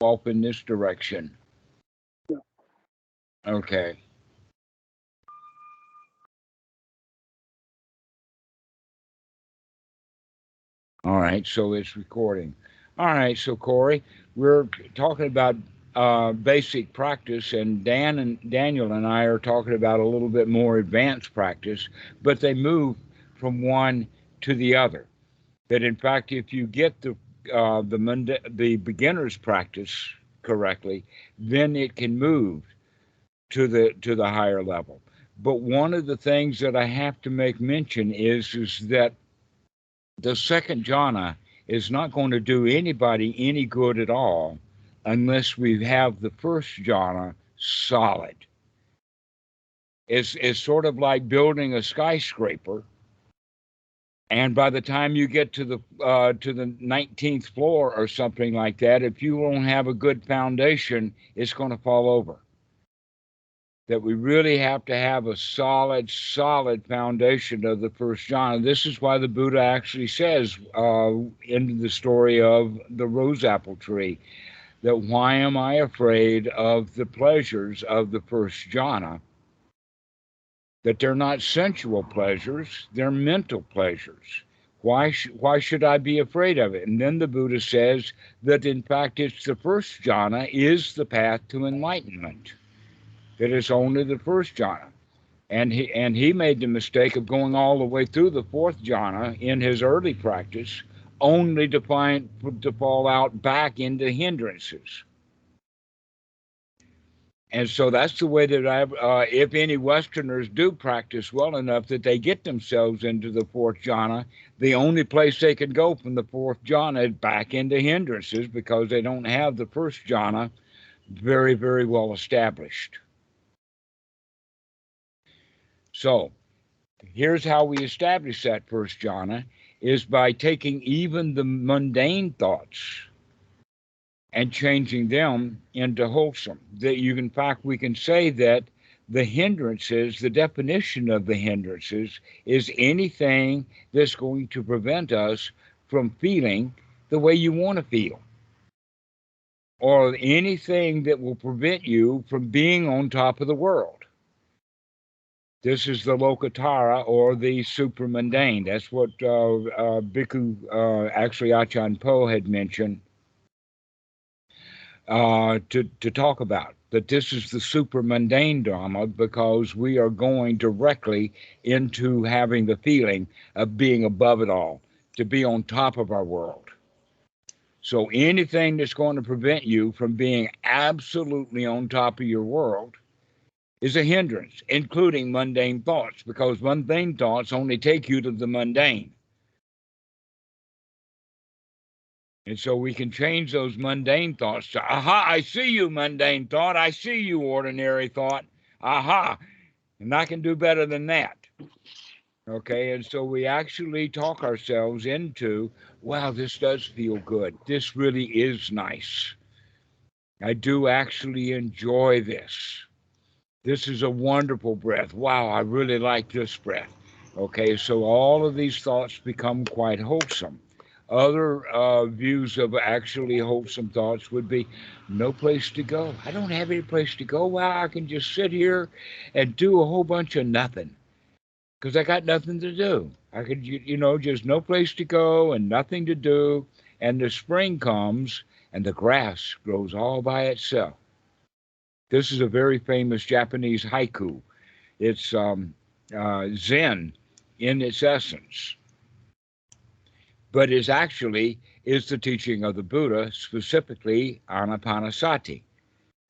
off in this direction. Okay. All right. So it's recording. All right. So Corey, we're talking about basic practice, and Daniel and I are talking about a little bit more advanced practice, but they move from one to the other. That in fact, if you get the beginner's practice correctly, then it can move to the higher level. But one of the things that I have to make mention is that the second jhana is not going to do anybody any good at all unless we have the first jhana solid. It's sort of like building a skyscraper, and by the time you get to the 19th floor or something like that, if you don't have a good foundation, it's going to fall over. That we really have to have a solid foundation of the first jhana. This is why the Buddha actually says in the story of the rose apple tree, that why am I afraid of the pleasures of the first jhana? That they're not sensual pleasures, they're mental pleasures. Why should I be afraid of it? And then the Buddha says that in fact it's the first jhana is the path to enlightenment. That it's only the first jhana. And he made the mistake of going all the way through the fourth jhana in his early practice, only to fall out back into hindrances. And so that's the way that if any Westerners do practice well enough that they get themselves into the fourth jhana, the only place they can go from the fourth jhana is back into hindrances because they don't have the first jhana very well established. So here's how we establish that first jhana is by taking even the mundane thoughts and changing them into wholesome. That you, in fact, we can say that the hindrances, the definition of the hindrances, is anything that's going to prevent us from feeling the way you want to feel, or anything that will prevent you from being on top of the world. This is the Lokatara, or the supramundane. That's what Bhikkhu, actually Achan Po, had mentioned to talk about. That this is the supramundane Dhamma because we are going directly into having the feeling of being above it all, to be on top of our world. So anything that's going to prevent you from being absolutely on top of your world is a hindrance, including mundane thoughts, because mundane thoughts only take you to the mundane. And so we can change those mundane thoughts to, aha, I see you, mundane thought. I see you, ordinary thought. Aha. And I can do better than that. Okay. And so we actually talk ourselves into, wow, this does feel good. This really is nice. I do actually enjoy this. This is a wonderful breath. Wow, I really like this breath. Okay, so all of these thoughts become quite wholesome. Other views of actually wholesome thoughts would be no place to go. I don't have any place to go. Wow, I can just sit here and do a whole bunch of nothing because I got nothing to do. I could, just no place to go and nothing to do. And the spring comes and the grass grows all by itself. This is a very famous Japanese haiku. It's Zen in its essence, but is actually is the teaching of the Buddha, specifically anapanasati,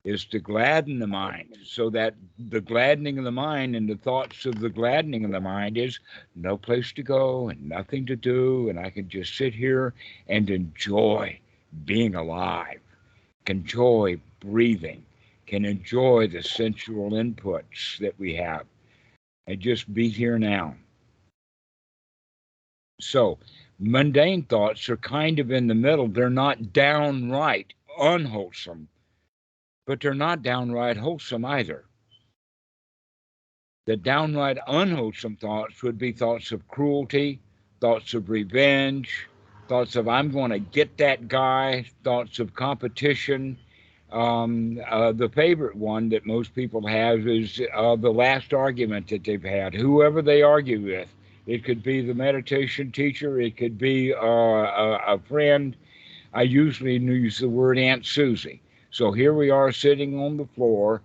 is to gladden the mind, so that the gladdening of the mind and the thoughts of the gladdening of the mind is no place to go and nothing to do, and I can just sit here and enjoy being alive, can enjoy breathing, can enjoy the sensual inputs that we have, and just be here now. So, mundane thoughts are kind of in the middle. They're not downright unwholesome, but they're not downright wholesome either. The downright unwholesome thoughts would be thoughts of cruelty, thoughts of revenge, thoughts of I'm going to get that guy, thoughts of competition. The favorite one that most people have is the last argument that they've had, whoever they argue with. It could be the meditation teacher, it could be a friend. I usually use the word Aunt Susie. So here we are sitting on the floor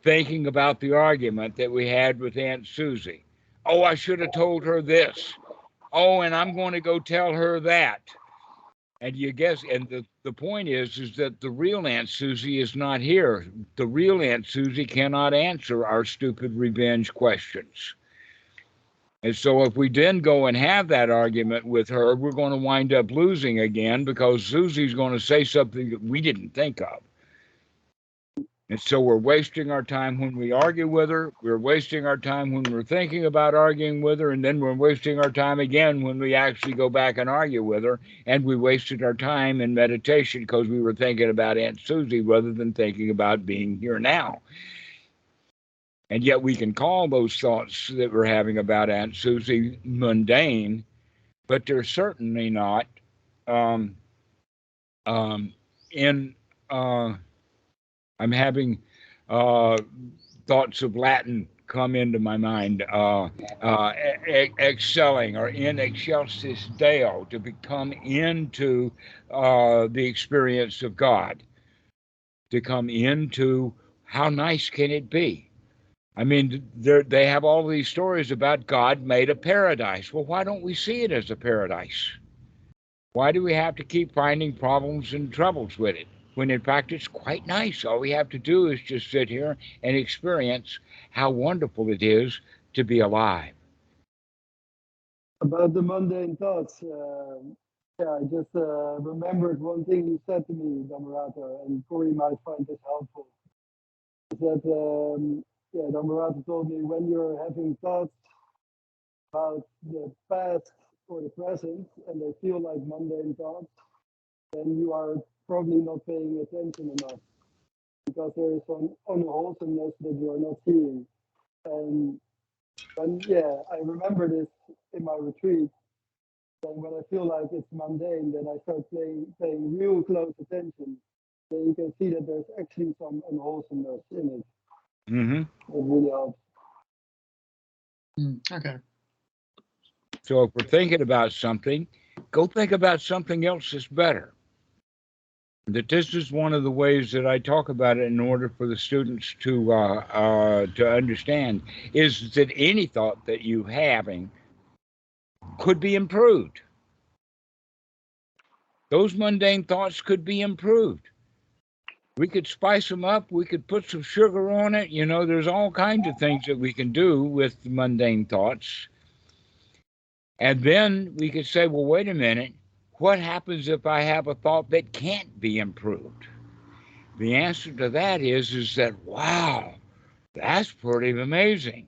thinking about the argument that we had with Aunt Susie. Oh, I should have told her this. Oh, and I'm going to go tell her that. And you guess, and the point is that the real Aunt Susie is not here. The real Aunt Susie cannot answer our stupid revenge questions. And so if we then go and have that argument with her, we're going to wind up losing again because Susie's going to say something that we didn't think of. And so we're wasting our time when we argue with her. We're wasting our time when we're thinking about arguing with her. And then we're wasting our time again when we actually go back and argue with her. And we wasted our time in meditation because we were thinking about Aunt Susie rather than thinking about being here now. And yet we can call those thoughts that we're having about Aunt Susie mundane, but they're certainly not I'm having thoughts of Latin come into my mind, excelling or in excelsis Deo, to become into the experience of God, to come into how nice can it be? I mean, they have all these stories about God made a paradise. Well, why don't we see it as a paradise? Why do we have to keep finding problems and troubles with it? When in fact it's quite nice. All we have to do is just sit here and experience how wonderful it is to be alive. About the mundane thoughts, I just remembered one thing you said to me, Dhammarato, and Corey might find this helpful. Is that Dhammarato told me when you're having thoughts about the past or the present and they feel like mundane thoughts, then you are probably not paying attention enough because there is some unwholesomeness that you are not seeing. And I remember this in my retreat. And when I feel like it's mundane, then I start paying real close attention. Then you can see that there's actually some unwholesomeness in it. Mm-hmm. It really helps. Okay. So if we're thinking about something, go think about something else that's better. That this is one of the ways that I talk about it in order for the students to understand is that any thought that you're having could be improved. Those mundane thoughts could be improved. We could spice them up. We could put some sugar on it. You know, there's all kinds of things that we can do with the mundane thoughts. And then we could say, well, wait a minute. What happens if I have a thought that can't be improved? The answer to that is that, wow, that's pretty amazing.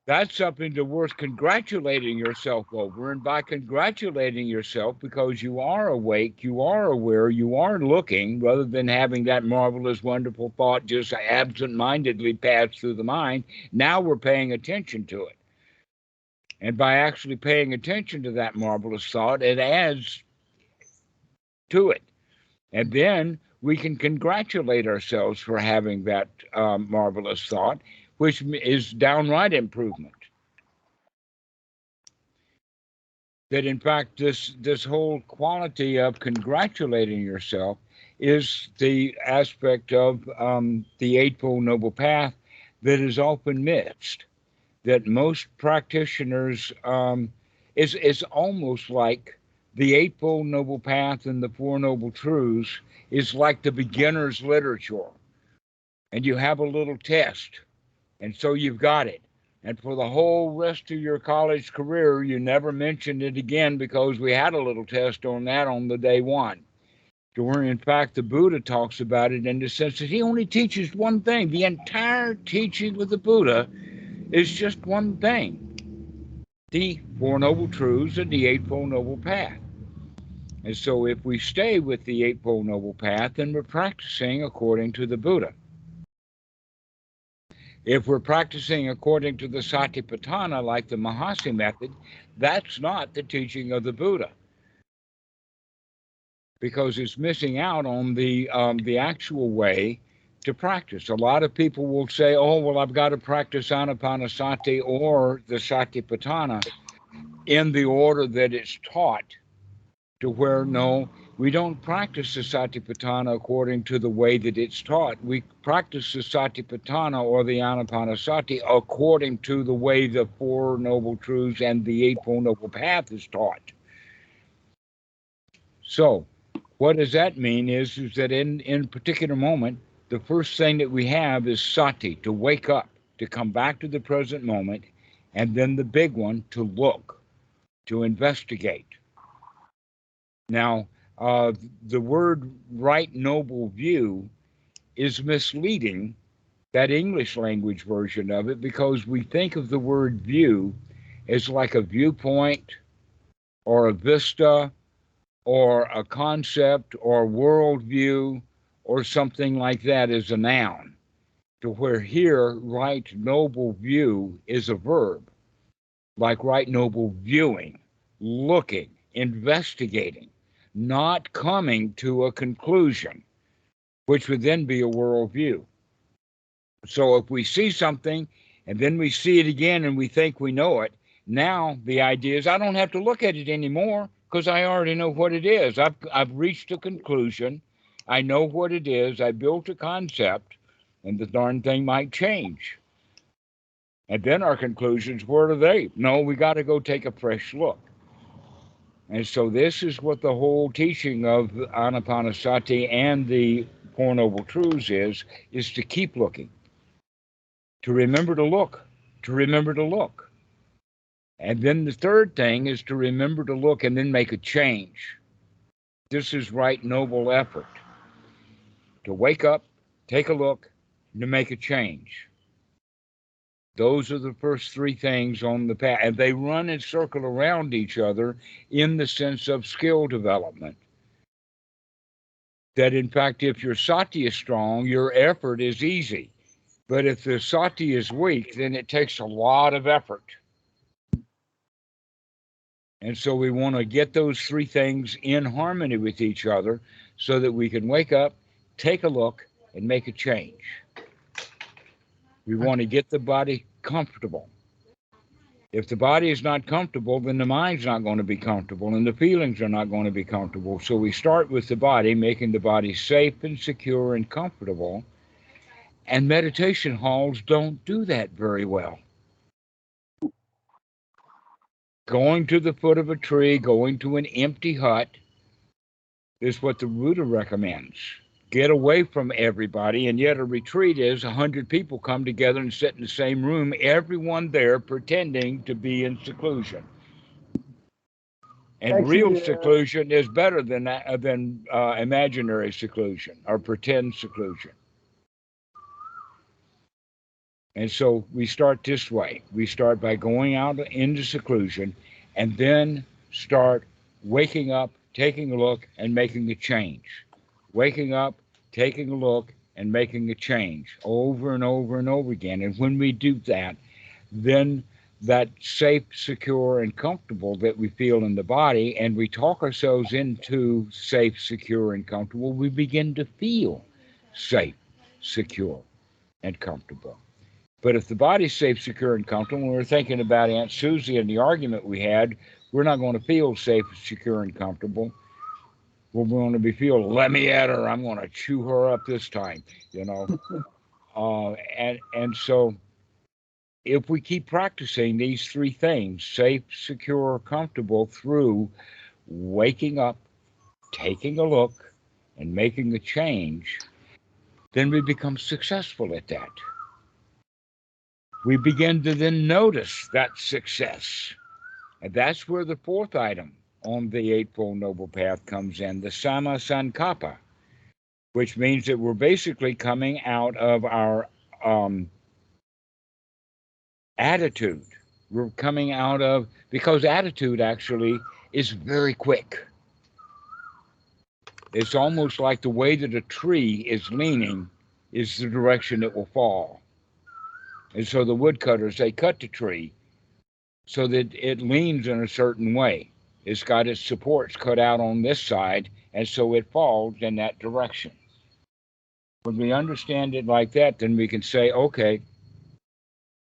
That's something to worth congratulating yourself over. And by congratulating yourself because you are awake, you are aware, you are looking, rather than having that marvelous, wonderful thought just absent-mindedly pass through the mind, now we're paying attention to it. And by actually paying attention to that marvelous thought, it adds to it. And then we can congratulate ourselves for having that marvelous thought, which is downright improvement. That in fact, this whole quality of congratulating yourself is the aspect of the Eightfold Noble Path that is often missed. That most practitioners, is almost like the Eightfold Noble Path and the Four Noble Truths is like the beginner's literature. And you have a little test, and so you've got it. And for the whole rest of your college career, you never mentioned it again because we had a little test on that on the day one. Where in fact the Buddha talks about it in the sense that he only teaches one thing. The entire teaching of the Buddha is just one thing: the Four Noble Truths and the Eightfold Noble Path. And so if we stay with the Eightfold Noble Path, then we're practicing according to the Buddha. If we're practicing according to the Satipatthana, like the Mahasi method, that's not the teaching of the Buddha. because it's missing out on the actual way to practice. A lot of people will say, "Oh, well, I've got to practice Anapanasati or the Satipatthana in the order that it's taught." To where no, we don't practice the Satipatthana according to the way that it's taught. We practice the Satipatthana or the Anapanasati according to the way the Four Noble Truths and the Eightfold Noble Path is taught. So, what does that mean is that in a particular moment, the first thing that we have is sati, to wake up, to come back to the present moment, and then the big one, to look, to investigate. Now, the word right noble view is misleading, that English language version of it, because we think of the word view as like a viewpoint or a vista or a concept or worldview or something like that as a noun, to where here, right noble view is a verb, like right noble viewing, looking, investigating, not coming to a conclusion, which would then be a worldview. So if we see something and then we see it again and we think we know it, now the idea is I don't have to look at it anymore because I already know what it is. I've reached a conclusion. I know what it is. I built a concept, and the darn thing might change. And then our conclusions, where are they? No, we got to go take a fresh look. And so this is what the whole teaching of Anapanasati and the Four Noble Truths is to keep looking, to remember to look, to remember to look. And then the third thing is to remember to look and then make a change. This is right noble effort. To wake up, take a look, and to make a change. Those are the first three things on the path, and they run and circle around each other in the sense of skill development. That in fact, if your sati is strong, your effort is easy. But if the sati is weak, then it takes a lot of effort. And so we want to get those three things in harmony with each other so that we can wake up, take a look, and make a change. We want to get the body comfortable. If the body is not comfortable, then the mind's not going to be comfortable and the feelings are not going to be comfortable. So we start with the body, making the body safe and secure and comfortable. And meditation halls don't do that very well. Going to the foot of a tree, going to an empty hut is what the Buddha recommends. Get away from everybody, and yet a retreat is 100 people come together and sit in the same room, everyone there pretending to be in seclusion. And Actually, real seclusion is better than imaginary seclusion or pretend seclusion. And so we start this way. We start by going out into seclusion and then start waking up, taking a look, and making a change. Waking up, taking a look, and making a change over and over and over again. And when we do that, then that safe, secure, and comfortable that we feel in the body, and we talk ourselves into safe, secure, and comfortable, we begin to feel safe, secure, and comfortable. But if the body's safe, secure, and comfortable, when we're thinking about Aunt Susie and the argument we had, we're not going to feel safe, secure, and comfortable. We're going to be feeling, let me at her, I'm going to chew her up this time, you know. And so if we keep practicing these three things, safe, secure, comfortable, through waking up, taking a look, and making a change, then we become successful at that. We begin to then notice that success. And that's where the fourth item on the Eightfold Noble Path comes in, the Sama Sankappa, which means that we're basically coming out of our attitude. We're coming out of, because attitude actually is very quick. It's almost like the way that a tree is leaning is the direction it will fall. And so the woodcutters, they cut the tree so that it leans in a certain way. It's got its supports cut out on this side, And so it falls in that direction. When we understand it like that, then we can say, okay,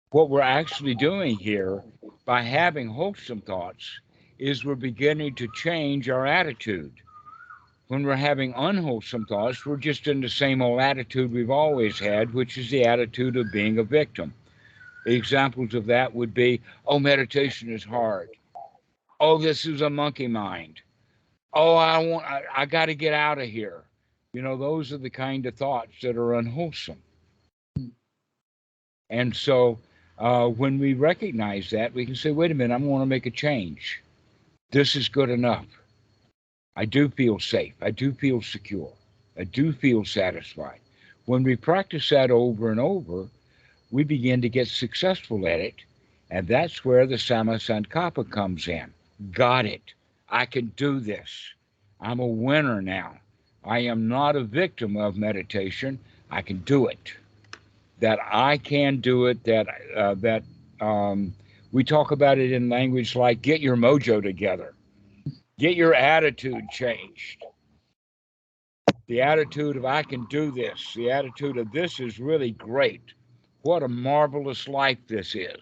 what we're actually doing here by having wholesome thoughts is we're beginning to change our attitude. When we're having unwholesome thoughts, we're just in the same old attitude we've always had, which is the attitude of being a victim. Examples of that would be, oh, meditation is hard. Oh, this is a monkey mind. Oh, I got to get out of here. Those are the kind of thoughts that are unwholesome. And so when we recognize that, we can say, wait a minute, I want to make a change. This is good enough. I do feel safe. I do feel secure. I do feel satisfied. When we practice that over and over, we begin to get successful at it. And that's where the Samma Sankappa comes in. Got it. I can do this. I'm a winner now. I am not a victim of meditation. I can do it. That I can do it. That we talk about it in language like get your mojo together. Get your attitude changed. The attitude of I can do this. The attitude of this is really great. What a marvelous life this is.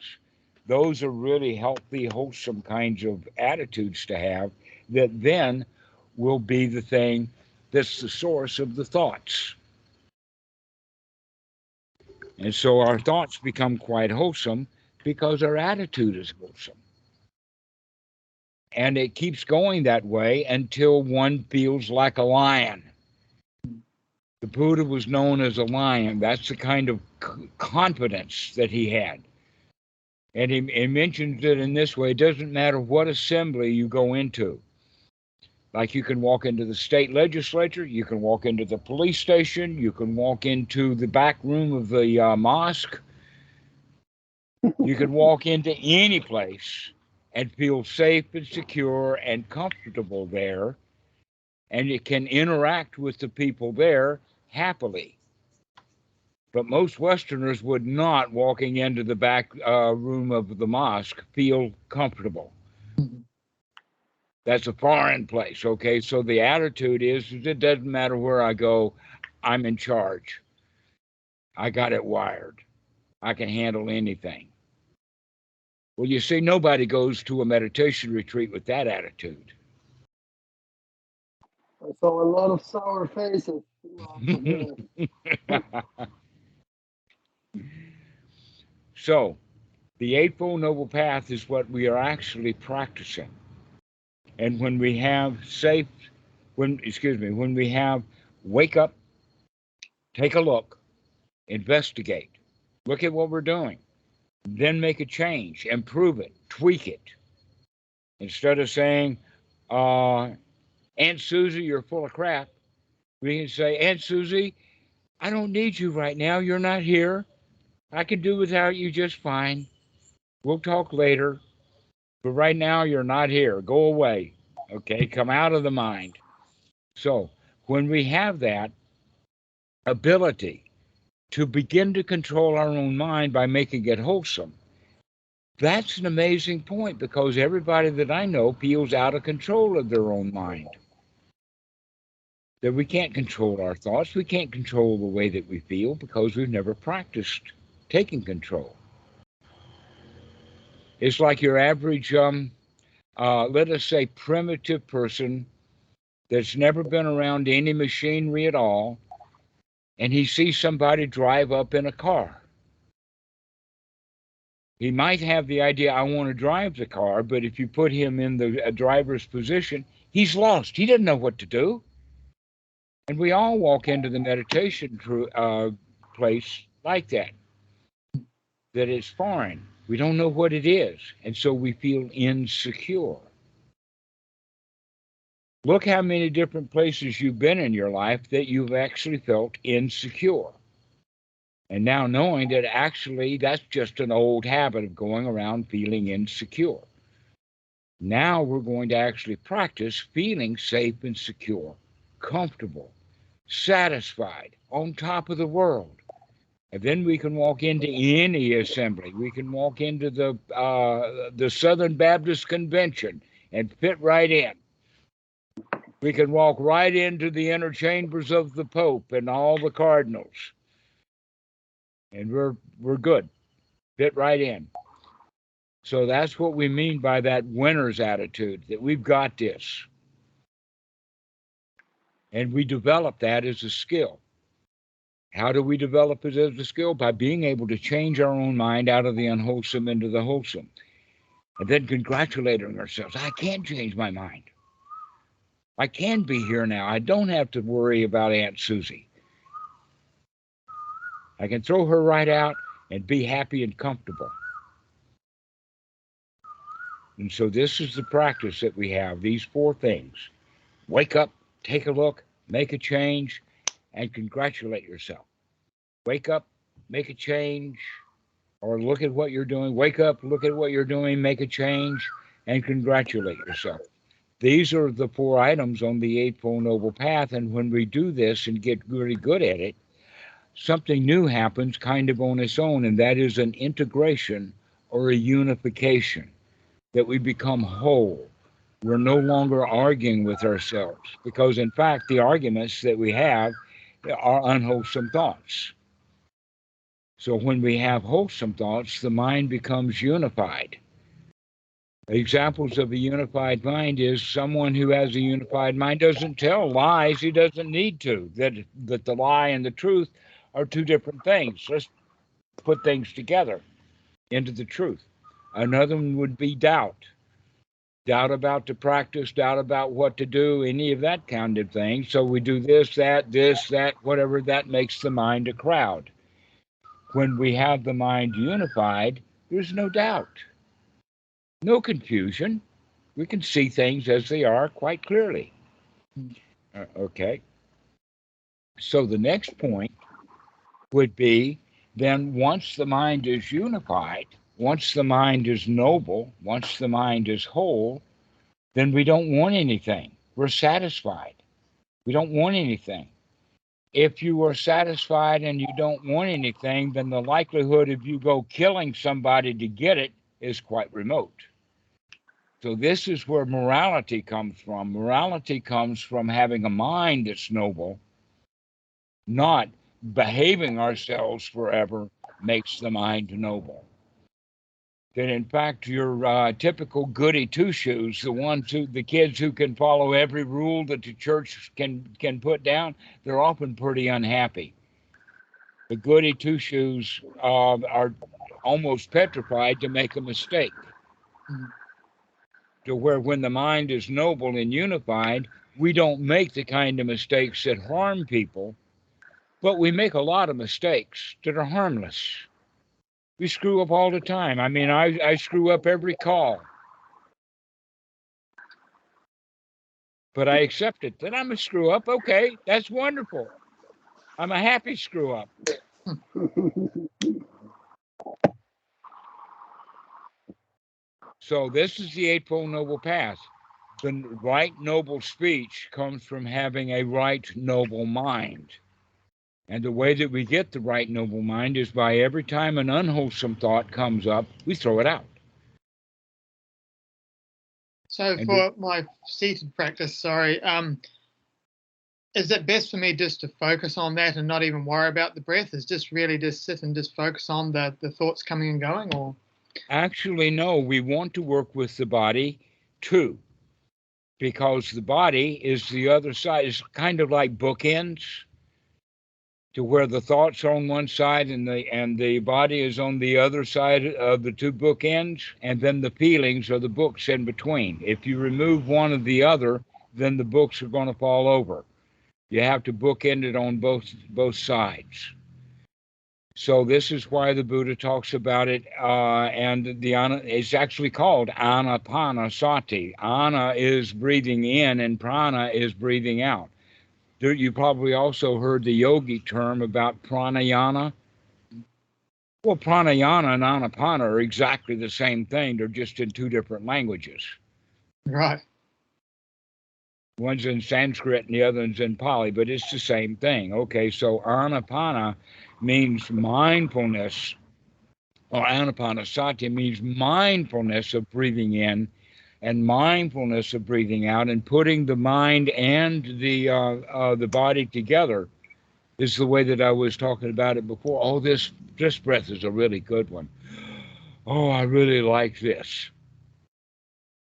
Those are really healthy, wholesome kinds of attitudes to have that then will be the thing that's the source of the thoughts. And so our thoughts become quite wholesome because our attitude is wholesome. And it keeps going that way until one feels like a lion. The Buddha was known as a lion. That's the kind of confidence that he had. And he mentions it in this way. It doesn't matter what assembly you go into. Like you can walk into the state legislature, you can walk into the police station, you can walk into the back room of the mosque. You can walk into any place and feel safe and secure and comfortable there. And you can interact with the people there happily. But most Westerners would not, walking into the back room of the mosque, feel comfortable. That's a foreign place, okay? So the attitude is it doesn't matter where I go, I'm in charge. I got it wired. I can handle anything. Well, you see, nobody goes to a meditation retreat with that attitude. I saw a lot of sour faces. So, the Eightfold Noble Path is what we are actually practicing. And when we have when we have wake up, take a look, investigate, look at what we're doing, then make a change, improve it, tweak it. Instead of saying, Aunt Susie, you're full of crap, we can say, Aunt Susie, I don't need you right now. You're not here. I can do without you just fine. We'll talk later. But right now, you're not here. Go away. Okay? Come out of the mind. So, when we have that ability to begin to control our own mind by making it wholesome, that's an amazing point because everybody that I know feels out of control of their own mind. That we can't control our thoughts. We can't control the way that we feel because we've never practiced taking control. It's like your average, let us say, primitive person that's never been around any machinery at all, and he sees somebody drive up in a car. He might have the idea, I want to drive the car, but if you put him in the driver's position, he's lost. He doesn't know what to do. And we all walk into the meditation place like that it's foreign. We don't know what it is. And so we feel insecure. Look how many different places you've been in your life that you've actually felt insecure. And now knowing that actually that's just an old habit of going around feeling insecure. Now we're going to actually practice feeling safe and secure, comfortable, satisfied, on top of the world. And then we can walk into any assembly. We can walk into the Southern Baptist Convention and fit right in. We can walk right into the inner chambers of the Pope and all the cardinals, and we're good. Fit right in. So that's what we mean by that winner's attitude, that we've got this. And we develop that as a skill. How do we develop it as a skill? By being able to change our own mind out of the unwholesome into the wholesome. And then congratulating ourselves. I can change my mind. I can be here now. I don't have to worry about Aunt Susie. I can throw her right out and be happy and comfortable. And so this is the practice that we have, these four things. Wake up, take a look, make a change, and congratulate yourself. Wake up, make a change, or look at what you're doing. Wake up, look at what you're doing, make a change, and congratulate yourself. These are the four items on the Eightfold Noble Path. And when we do this and get really good at it, something new happens kind of on its own, and that is an integration or a unification, that we become whole. We're no longer arguing with ourselves because, in fact, the arguments that we have are unwholesome thoughts. So when we have wholesome thoughts, the mind becomes unified. Examples of a unified mind is someone who has a unified mind doesn't tell lies. He doesn't need to. That the lie and the truth are two different things. Let's put things together into the truth. Another one would be doubt. Doubt about the practice, doubt about what to do, any of that kind of thing. So we do this, that, whatever, that makes the mind a crowd. When we have the mind unified, there's no doubt, no confusion. We can see things as they are quite clearly. Okay. So the next point would be then once the mind is unified, once the mind is noble, once the mind is whole, then we don't want anything. We're satisfied. We don't want anything. If you are satisfied and you don't want anything, then the likelihood of you go killing somebody to get it is quite remote. So this is where morality comes from. Morality comes from having a mind that's noble, not behaving ourselves forever makes the mind noble. That in fact your typical goody two shoes, the kids who can follow every rule that the church can put down, they're often pretty unhappy. The goody two shoes are almost petrified to make a mistake. To where when the mind is noble and unified, we don't make the kind of mistakes that harm people, but we make a lot of mistakes that are harmless. We screw up all the time. I mean, I screw up every call. But I accept it that I'm a screw up. Okay, that's wonderful. I'm a happy screw up. So this is the Eightfold Noble Path. The right noble speech comes from having a right noble mind. And the way that we get the right noble mind is by every time an unwholesome thought comes up, we throw it out. So for my seated practice, is it best for me just to focus on that and not even worry about the breath? Is just really just sit and just focus on the thoughts coming and going? Or actually, no, we want to work with the body too, because the body is the other side. It's kind of like bookends, to where the thoughts are on one side and the body is on the other side of the two bookends, and then the feelings are the books in between. If you remove one or the other, then the books are going to fall over. You have to bookend it on both sides. So this is why the Buddha talks about it, and it's actually called anapanasati. Ana is breathing in, and prana is breathing out. You probably also heard the yogi term about pranayana. Well, pranayana and anapana are exactly the same thing. They're just in two different languages. right. One's in Sanskrit and the other one's in Pali, but it's the same thing. Okay, so anapana means mindfulness, or anapanasati means mindfulness of breathing in, and mindfulness of breathing out and putting the mind and the body together is the way that I was talking about it before. Oh, this breath is a really good one. Oh, I really like this.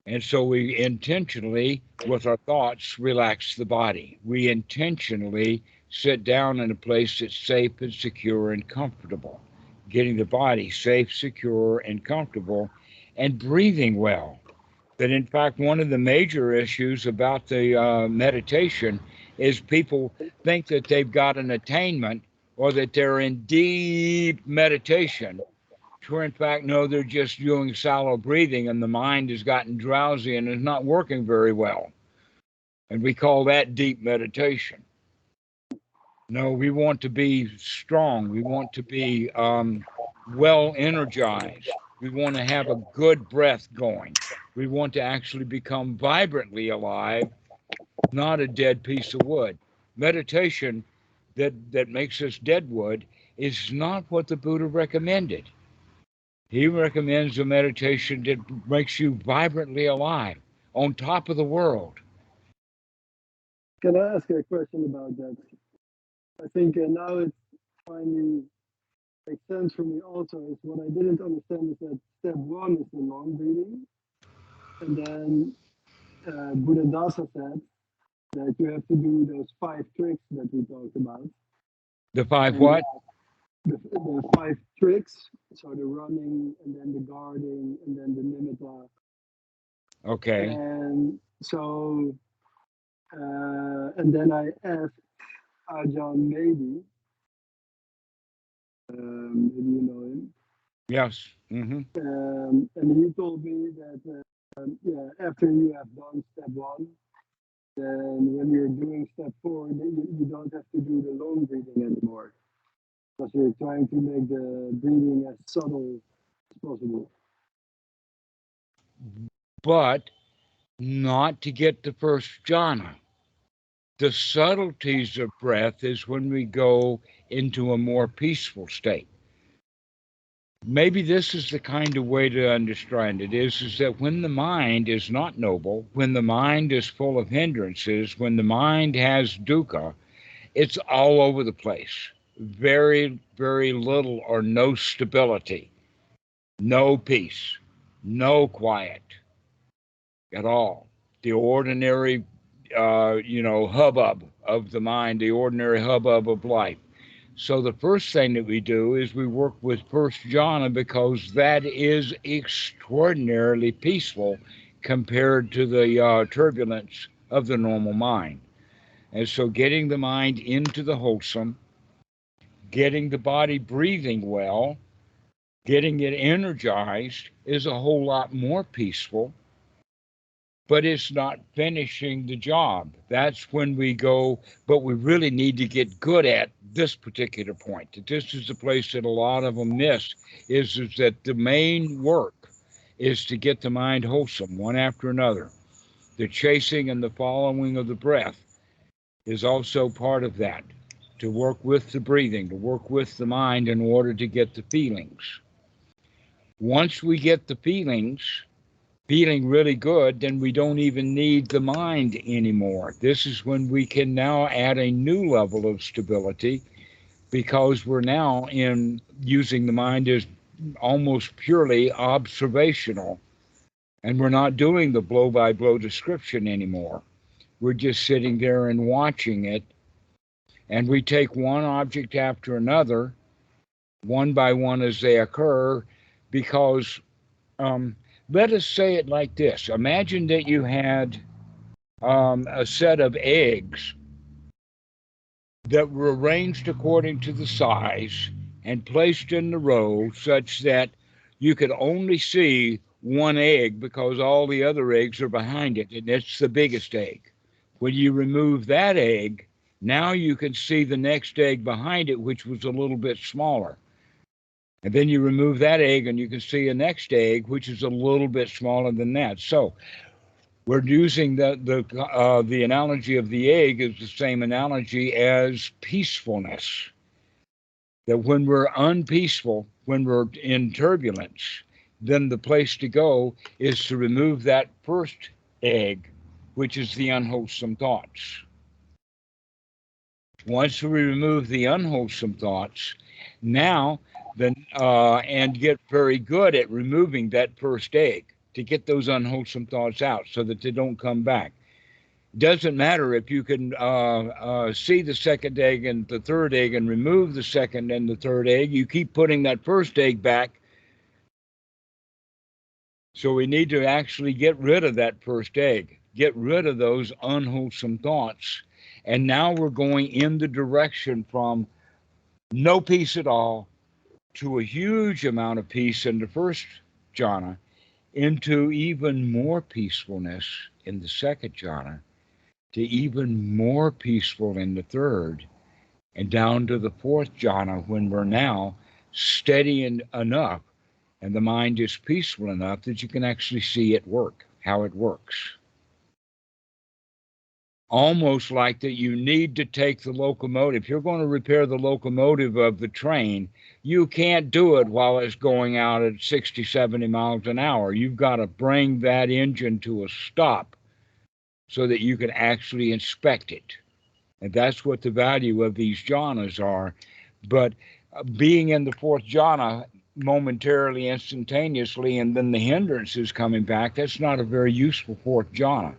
And so we intentionally, with our thoughts, relax the body. We intentionally sit down in a place that's safe and secure and comfortable, getting the body safe, secure, and comfortable, and breathing well. That in fact, one of the major issues about the meditation is people think that they've got an attainment or that they're in deep meditation, where in fact, no, they're just doing shallow breathing and the mind has gotten drowsy and is not working very well. And we call that deep meditation. No, we want to be strong. We want to be well energized. We want to have a good breath going. We want to actually become vibrantly alive, not a dead piece of wood. Meditation that makes us dead wood is not what the Buddha recommended. He recommends a meditation that makes you vibrantly alive, on top of the world. Can I ask you a question about that? I think now it finally makes sense for me also. Is what I didn't understand is that step one is the long breathing. And then Buddha Dasa said that you have to do those 5 tricks that we talked about. The 5 and what? The 5 tricks. So the running, and then the guarding, and then the nimitta. Okay. And so, and then I asked Ajahn Mehdi, maybe you know him. Yes. Mm-hmm. And he told me that after you have done step 1, then when you're doing step 4, you don't have to do the long breathing anymore, because you're trying to make the breathing as subtle as possible. But not to get the first jhana. The subtleties of breath is when we go into a more peaceful state. Maybe this is the kind of way to understand it is that when the mind is not noble, when the mind is full of hindrances, when the mind has dukkha, it's all over the place. Very, very little or no stability, no peace, no quiet at all. The ordinary, hubbub of the mind, the ordinary hubbub of life. So the first thing that we do is we work with first jhana, because that is extraordinarily peaceful compared to the turbulence of the normal mind. And so getting the mind into the wholesome, getting the body breathing well, getting it energized is a whole lot more peaceful, but it's not finishing the job. That's when we go, but we really need to get good at this particular point. That this is the place that a lot of them miss, is that the main work is to get the mind wholesome one after another. The chasing and the following of the breath is also part of that, to work with the breathing, to work with the mind in order to get the feelings. Once we get the feelings, feeling really good, then we don't even need the mind anymore. This is when we can now add a new level of stability, because we're now in using the mind as almost purely observational, and we're not doing the blow by blow description anymore. We're just sitting there and watching it, and we take one object after another, one by one as they occur, because let us say it like this. Imagine that you had a set of eggs that were arranged according to the size and placed in the row such that you could only see one egg because all the other eggs are behind it, and it's the biggest egg. When you remove that egg, now you can see the next egg behind it, which was a little bit smaller. And then you remove that egg and you can see a next egg, which is a little bit smaller than that. So we're using the analogy of the egg is the same analogy as peacefulness. That when we're unpeaceful, when we're in turbulence, then the place to go is to remove that first egg, which is the unwholesome thoughts. Once we remove the unwholesome thoughts, now then, and get very good at removing that first egg to get those unwholesome thoughts out so that they don't come back. Doesn't matter if you can see the second egg and the third egg and remove the second and the third egg. You keep putting that first egg back. So we need to actually get rid of that first egg, get rid of those unwholesome thoughts. And now we're going in the direction from no peace at all to a huge amount of peace in the first jhana, into even more peacefulness in the second jhana, to even more peaceful in the third, and down to the fourth jhana when we're now steady enough and the mind is peaceful enough that you can actually see it work, how it works. Almost like that you need to take the locomotive. If you're going to repair the locomotive of the train, you can't do it while it's going out at 60, 70 miles an hour. You've got to bring that engine to a stop so that you can actually inspect it. And that's what the value of these jhanas are. But being in the fourth jhana momentarily, instantaneously, and then the hindrance is coming back, that's not a very useful fourth jhana.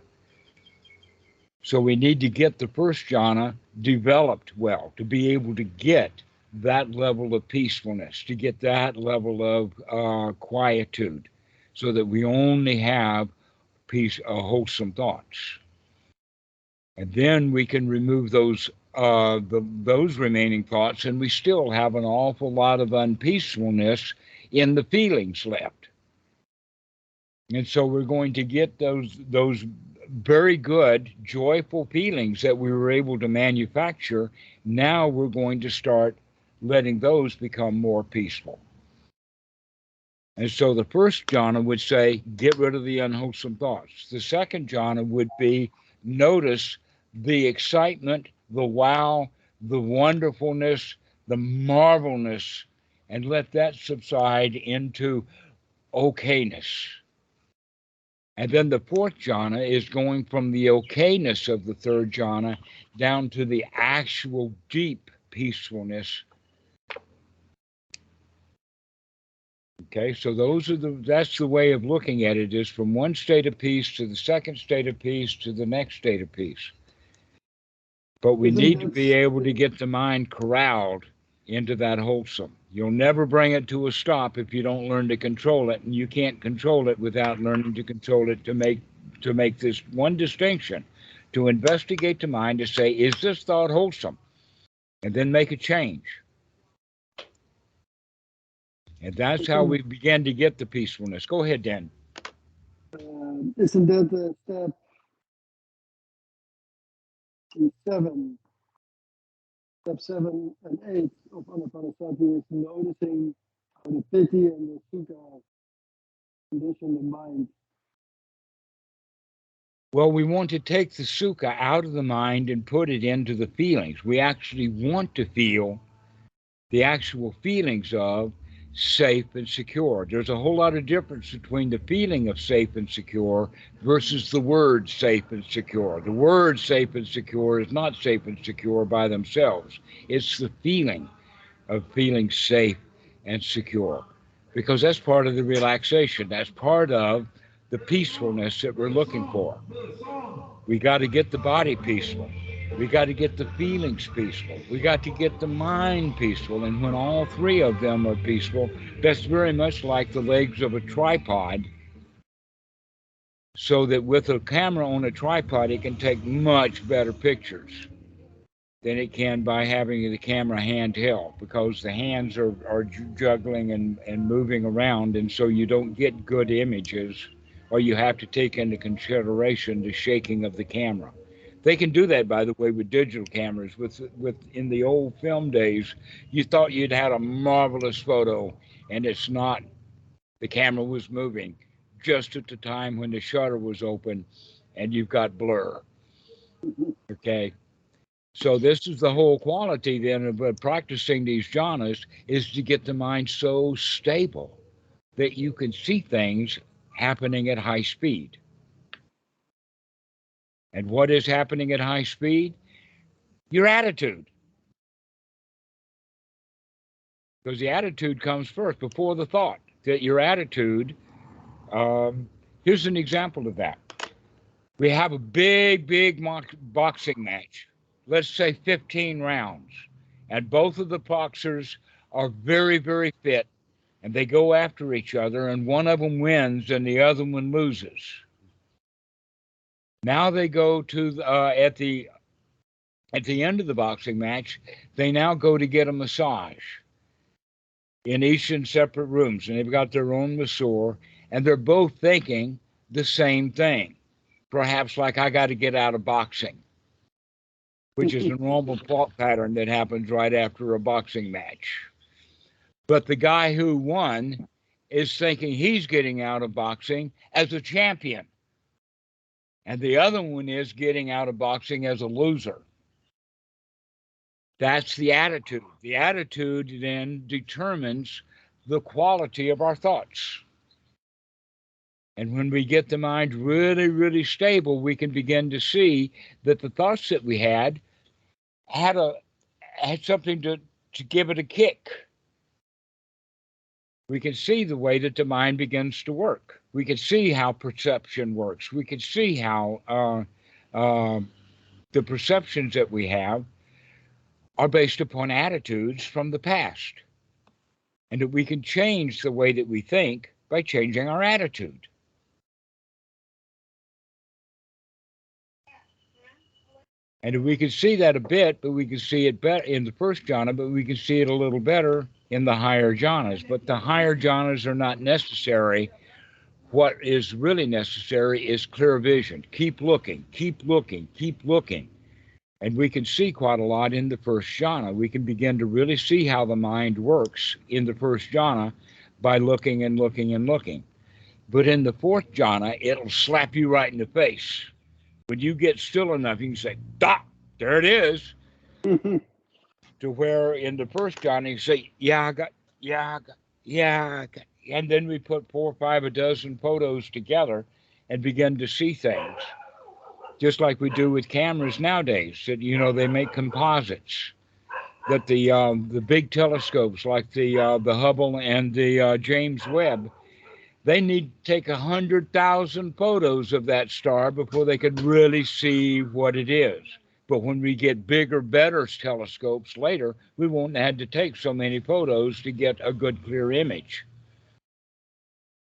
So we need to get the first jhana developed well to be able to get that level of peacefulness, to get that level of quietude, so that we only have peace, wholesome thoughts. And then we can remove those remaining thoughts, and we still have an awful lot of unpeacefulness in the feelings left. And so we're going to get those very good, joyful feelings that we were able to manufacture. Now we're going to start letting those become more peaceful. And so the first jhana would say, get rid of the unwholesome thoughts. The second jhana would be, notice the excitement, the wow, the wonderfulness, the marvelness, and let that subside into okayness. And then the fourth jhana is going from the okayness of the third jhana down to the actual deep peacefulness. Okay, so that's the way of looking at it, is from one state of peace to the second state of peace to the next state of peace. But we need to be able to get the mind corralled into that wholesome. You'll never bring it to a stop if you don't learn to control it, and you can't control it without learning to control it, to make this one distinction, to investigate the mind, to say, is this thought wholesome? And then make a change. And that's how we begin to get the peacefulness. Go ahead, Dan. Isn't that step 7? Step 7 and 8 of Anapanasati is noticing how the piti and the sukha condition the mind. Well, we want to take the sukha out of the mind and put it into the feelings. We actually want to feel the actual feelings of safe and secure. There's a whole lot of difference between the feeling of safe and secure versus the word safe and secure. The word safe and secure is not safe and secure by themselves. It's the feeling of feeling safe and secure, because that's part of the relaxation. That's part of the peacefulness that we're looking for. We got to get the body peaceful. We got to get the feelings peaceful. We got to get the mind peaceful. And when all three of them are peaceful, that's very much like the legs of a tripod. So that with a camera on a tripod, it can take much better pictures than it can by having the camera handheld, because the hands are juggling and moving around, and so you don't get good images, or you have to take into consideration the shaking of the camera. They can do that, by the way, with digital cameras. With in the old film days, you thought you'd had a marvelous photo, and it's not. The camera was moving just at the time when the shutter was open, and you've got blur. Okay. So this is the whole quality then of practicing these jhanas, is to get the mind so stable that you can see things happening at high speed. And what is happening at high speed? Your attitude. Because the attitude comes first before the thought. That your attitude, here's an example of that. We have a big boxing match. Let's say 15 rounds. And both of the boxers are very fit. And they go after each other, and one of them wins and the other one loses. Now they go to at the end of the boxing match, they now go to get a massage in each in separate rooms, and they've got their own masseur, and they're both thinking the same thing. Perhaps like, I got to get out of boxing, which is a normal thought pattern that happens right after a boxing match. But the guy who won is thinking he's getting out of boxing as a champion. And the other one is getting out of boxing as a loser. That's the attitude. The attitude then determines the quality of our thoughts. And when we get the mind really stable, we can begin to see that the thoughts that we had something to give it a kick. We can see the way that the mind begins to work. We can see how perception works. We can see how the perceptions that we have are based upon attitudes from the past. And that we can change the way that we think by changing our attitude. And we can see that a bit, but we can see it better in the first jhana, but we can see it a little better in the higher jhanas. But the higher jhanas are not necessary. What is really necessary is clear vision. Keep looking. And we can see quite a lot in the first jhana. We can begin to really see how the mind works in the first jhana by looking and looking. But in the fourth jhana, it'll slap you right in the face. When you get still enough, you can say, "Doc, there it is." To where in the first jhana, you say, yeah, I got. And then we put 4 or 5 a dozen photos together and begin to see things. Just like we do with cameras nowadays, that, they make composites. That the big telescopes like the Hubble and the James Webb, they need to take 100,000 photos of that star before they could really see what it is. But when we get bigger, better telescopes later, we won't have to take so many photos to get a good, clear image.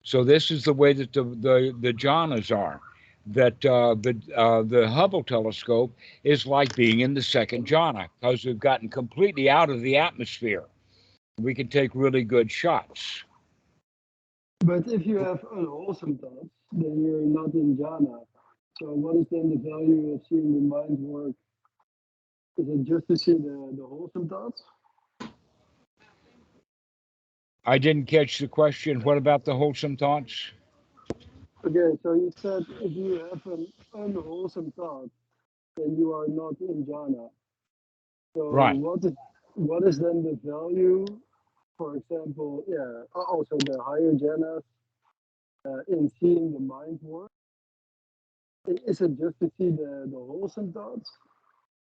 So this is the way that the jhanas are. That the Hubble telescope is like being in the second jhana, because we've gotten completely out of the atmosphere. We can take really good shots. But if you have unwholesome thoughts, then you're not in jhana. So what is then the value of seeing the mind work? Is it just to see the wholesome thoughts? I didn't catch the question. What about the wholesome thoughts? Okay, so you said if you have an unwholesome thought, then you are not in jhana. So right. What is then the value, for example, also the higher jhanas, in seeing the mind work? Is it just to see the wholesome thoughts?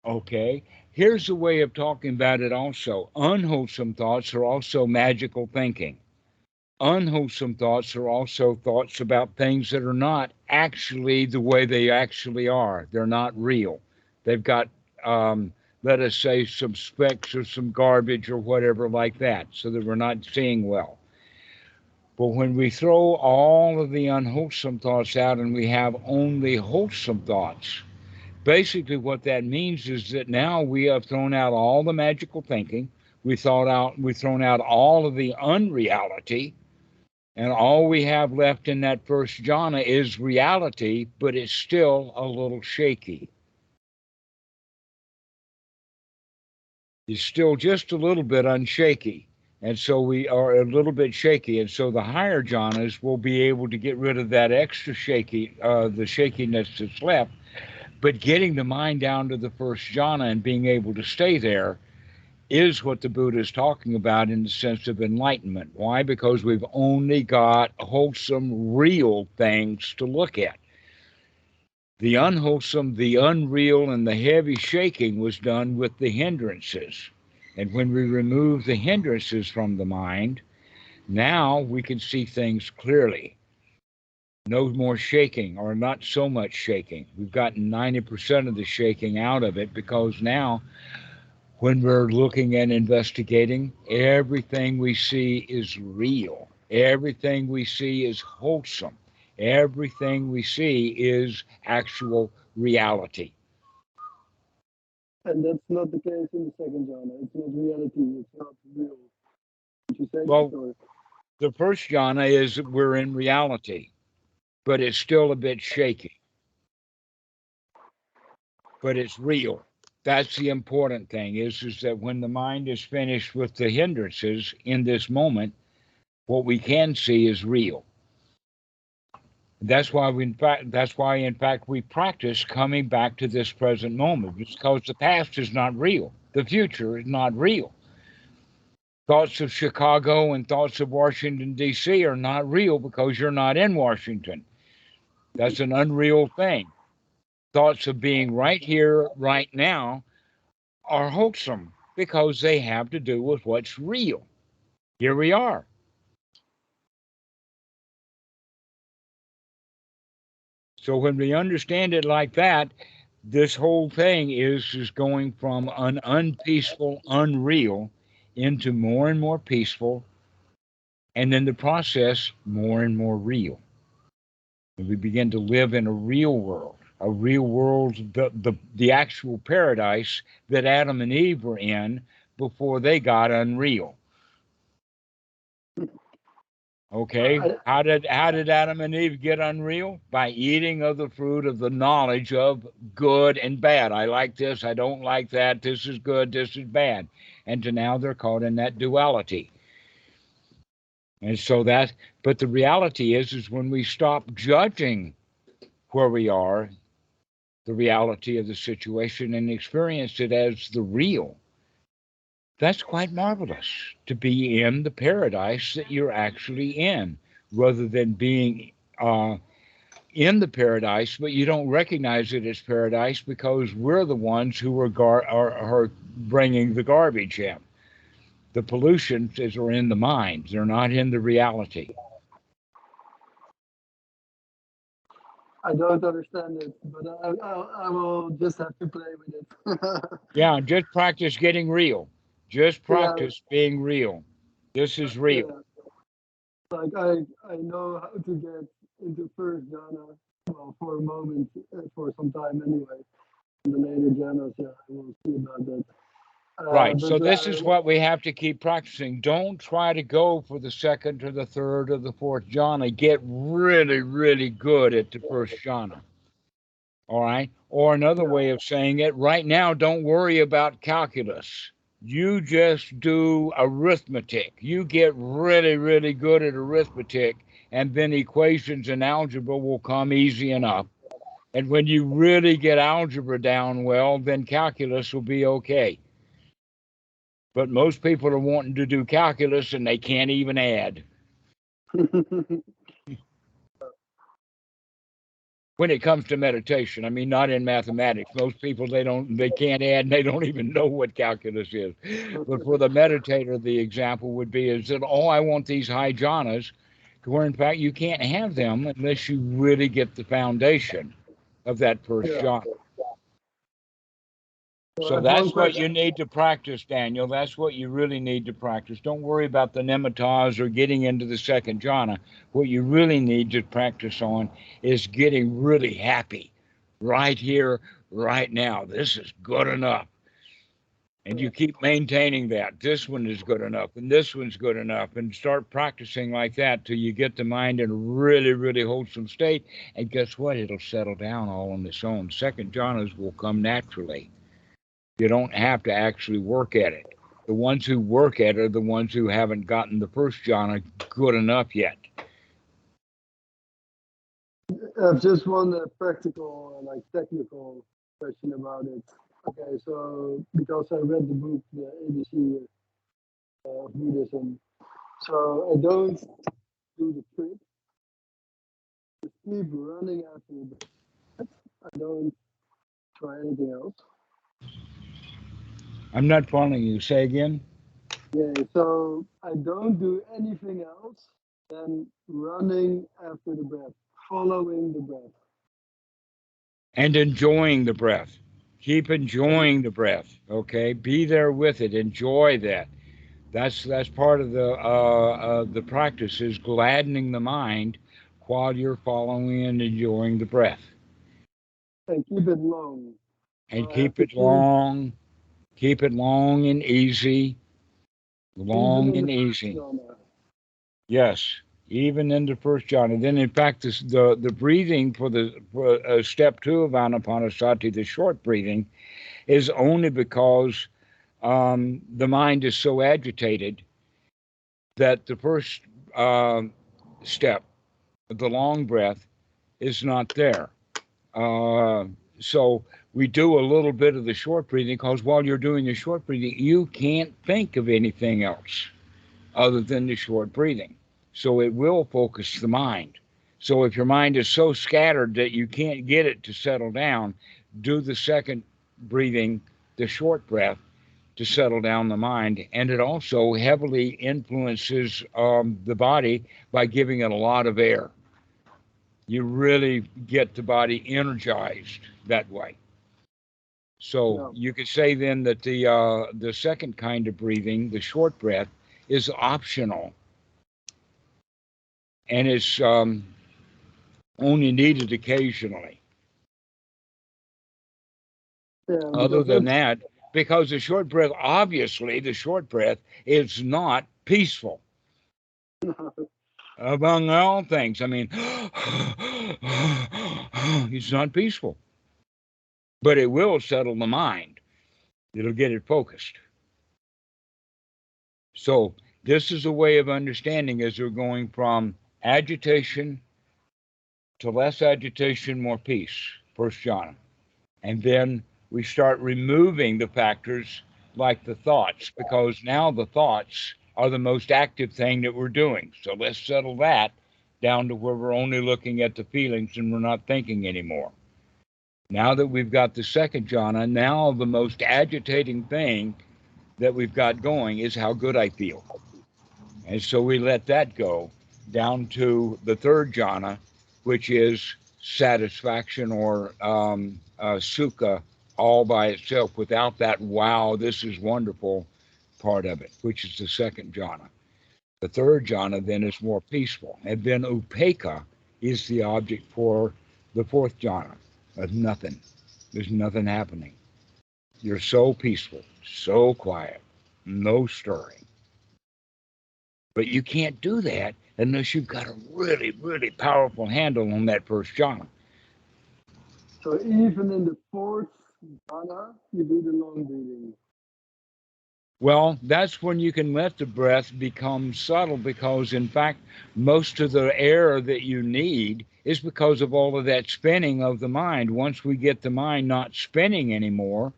Okay, here's a way of talking about it also. Unwholesome thoughts are also magical thinking. Unwholesome thoughts are also thoughts about things that are not actually the way they actually are. They're not real. They've got, let us say, some specks or some garbage or whatever like that, so that we're not seeing well. But when we throw all of the unwholesome thoughts out and we have only wholesome thoughts, basically what that means is that now we have thrown out all the magical thinking, we've thrown out all of the unreality, and all we have left in that first jhana is reality, but it's still a little shaky. It's still just a little bit unshaky. And so we are a little bit shaky. And so the higher jhanas will be able to get rid of that extra the shakiness that's left. But getting the mind down to the first jhana and being able to stay there is what the Buddha is talking about in the sense of enlightenment. Why? Because we've only got wholesome, real things to look at. The unwholesome, the unreal, and the heavy shaking was done with the hindrances. And when we remove the hindrances from the mind, now we can see things clearly. No more shaking, or not so much shaking. We've gotten 90% of the shaking out of it, because now when we're looking and investigating, everything we see is real. Everything we see is wholesome. Everything we see is actual reality. And that's not the case in the second jhana. It's not reality. It's not real. Would you say Well, that, or? the first jhana is we're in reality, but it's still a bit shaky. But it's real. That's the important thing is that when the mind is finished with the hindrances in this moment, what we can see is real. That's why in fact we practice coming back to this present moment, because the past is not real. The future is not real. Thoughts of Chicago and thoughts of Washington, D.C. are not real because you're not in Washington. That's an unreal thing. Thoughts of being right here, right now, are wholesome because they have to do with what's real. Here we are. So when we understand it like that, this whole thing is going from an unpeaceful, unreal into more and more peaceful, and in the process, more and more real. And we begin to live in a real world, the actual paradise that Adam and Eve were in before they got unreal. Okay, how did Adam and Eve get unreal? By eating of the fruit of the knowledge of good and bad. I like this, I don't like that, this is good, this is bad. And to now they're caught in that duality. And so but the reality is when we stop judging where we are, the reality of the situation, and experience it as the real, that's quite marvelous, to be in the paradise that you're actually in, rather than being in the paradise, but you don't recognize it as paradise because we're the ones who are bringing the garbage in. The pollutions are in the mind; they're not in the reality. I don't understand it, but I will just have to play with it. Yeah, just practice getting real. Just Yeah, practice being real. This is real. yeah. Like I know how to get into first jhana, well, for a moment, for some time anyway. In the later jhanas, yeah, I will see about that. Right. But So this is what we have to keep practicing. Don't try to go for the second or the third or the fourth jhana. Get really, really good at the first jhana. All right. Or another yeah, way of saying it, right now, don't worry about calculus. You just do arithmetic. You get really, really good at arithmetic, and then equations and algebra will come easy enough. And when you really get algebra down well, then calculus will be okay. But most people are wanting to do calculus and they can't even add. When it comes to meditation, I mean, not in mathematics. Most people they can't add and they don't even know what calculus is. But for the meditator, the example would be is that I want these high jhanas, where in fact you can't have them unless you really get the foundation of that first yeah. jhana. So I So have one that's what you question. need to practice, Daniel. That's what you really need to practice. Don't worry about the nimittas or getting into the second jhana. What you really need to practice on is getting really happy right here, right now. This is good enough. And you keep maintaining that. This one is good enough, and this one's good enough, and start practicing like that till you get the mind in a really, really wholesome state. And guess what? It'll settle down all on its own. Second jhanas will come naturally. You don't have to actually work at it. The ones who work at it are the ones who haven't gotten the first jhana good enough yet. I have just one practical, like technical question about it. Okay, so because I read the book, the ABC of Buddhism, so I don't do the trick. Just keep running after the breath. I don't try anything else. I'm not following you. Say again. Yeah, so I don't do anything else than running after the breath, following the breath. And enjoying the breath. Keep And enjoying the breath. Okay, be there with it. Enjoy that. That's part of the practice is gladdening the mind while you're following and enjoying the breath. and keep it long. And So I have to keep it long and easy, even long in the and first easy. jhana. Yes, even in the first jhana. And then, in fact, the breathing for step two of Anapanasati, the short breathing, is only because the mind is so agitated that the first step, the long breath, is not there. Uh, so we do a little bit of the short breathing because while you're doing the short breathing, you can't think of anything else other than the short breathing. So it will focus the mind. So if your mind is so scattered that you can't get it to settle down, do the second breathing, the short breath, to settle down the mind. And it also heavily influences the body by giving it a lot of air. You really get the body energized that way. So Yeah. you could say then that the second kind of breathing, the short breath, is optional and it's only needed occasionally. Yeah, Other because than that, because the short breath, obviously, the short breath is not peaceful. Among all things, I mean, it's not peaceful, but it will settle the mind. It'll get it focused. So this is a way of understanding as we're going from agitation to less agitation, more peace, first jhana. And then we start removing the factors like the thoughts, because now the thoughts are the most active thing that we're doing. So let's settle that down to where we're only looking at the feelings and we're not thinking anymore. Now that we've got the second jhana, now the most agitating thing that we've got going is how good I feel. And so we let that go down to the third jhana, which is satisfaction or sukha all by itself without that wow, this is wonderful part of it, which is the second jhana. The third jhana then is more peaceful. And then upekkha is the object for the fourth jhana of nothing. There's nothing happening. You're so peaceful, so quiet, no stirring. But you can't do that unless you've got a really, really powerful handle on that first jhana. so even in the fourth jhana, you do the long breathing. Well, that's when you can let the breath become subtle because, in fact, most of the air that you need is because of all of that spinning of the mind. Once we get the mind not spinning anymore,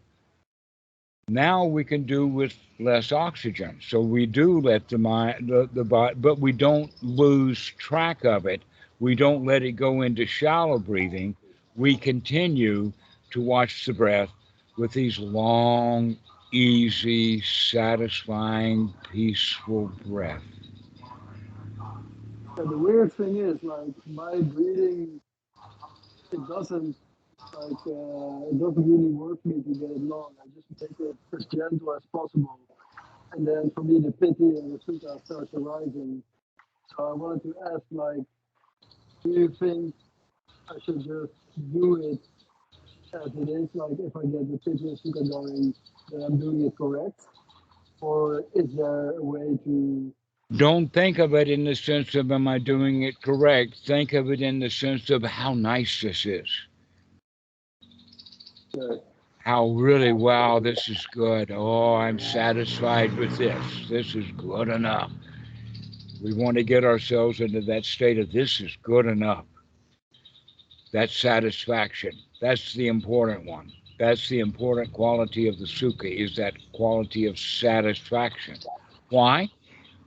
now we can do with less oxygen. So we do let the mind, the body, but we don't lose track of it. We don't let it go into shallow breathing. We continue to watch the breath with these long, easy, satisfying, peaceful breath. And the weird thing is, like my breathing, it doesn't it doesn't really work for me to get it long. I just make it as gentle as possible, and then for me the piti and the sukha starts arising. So I wanted to ask, like, do you think I should just do it as it is? Like, if I get the piti and sukha going, then I'm doing it correct, or is there a way to? Don't think of it in the sense of, am I doing it correct? Think of it in the sense of how nice this is. How really, wow, this is good. Oh, I'm satisfied with this. This is good enough. We want to get ourselves into that state of this is good enough. That satisfaction. That's the important one. That's the important quality of the sukha, is that quality of satisfaction. Why?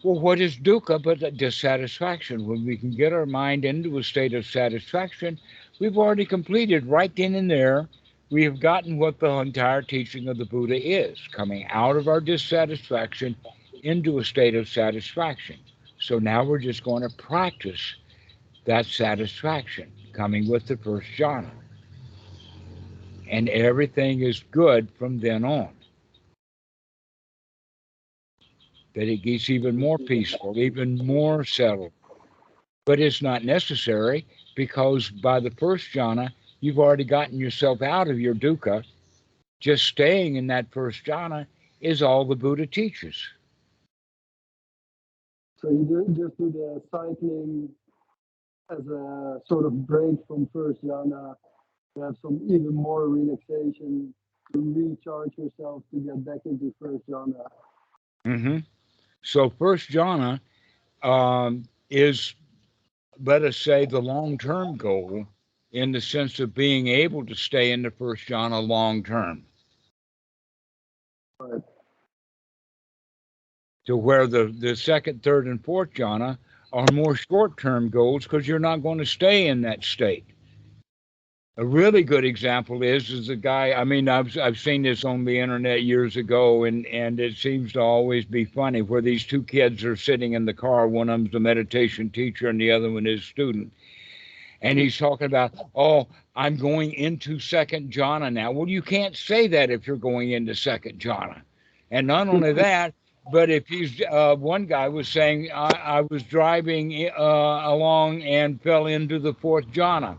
Well, what is dukkha but dissatisfaction? When we can get our mind into a state of satisfaction, we've already completed right then and there. We have gotten what the entire teaching of the Buddha is, coming out of our dissatisfaction into a state of satisfaction. So now we're just going to practice that satisfaction, coming with the first jhana. And everything is good from then on. That it gets even more peaceful, even more settled. But it's not necessary, because by the first jhana, you've already gotten yourself out of your dukkha. Just staying in that first jhana is all the Buddha teaches. So you just do the cycling as a sort of break from first jhana, to have some even more relaxation, to recharge yourself to get back into first jhana. Mm-hmm. So first jhana is, let us say, the long-term goal, in the sense of being able to stay in the first jhana long-term. Right. To where the second, third, and fourth jhana are more short-term goals, because you're not going to stay in that state. A really good example is a guy. I mean, I've seen this on the internet years ago, and it seems to always be funny, where these two kids are sitting in the car. One of them's a meditation teacher, and the other one is a student. And he's talking about, oh, I'm going into second jhana now. Well, you can't say that if you're going into second jhana. And not only that, but if he's one guy was saying, I was driving along and fell into the fourth jhana.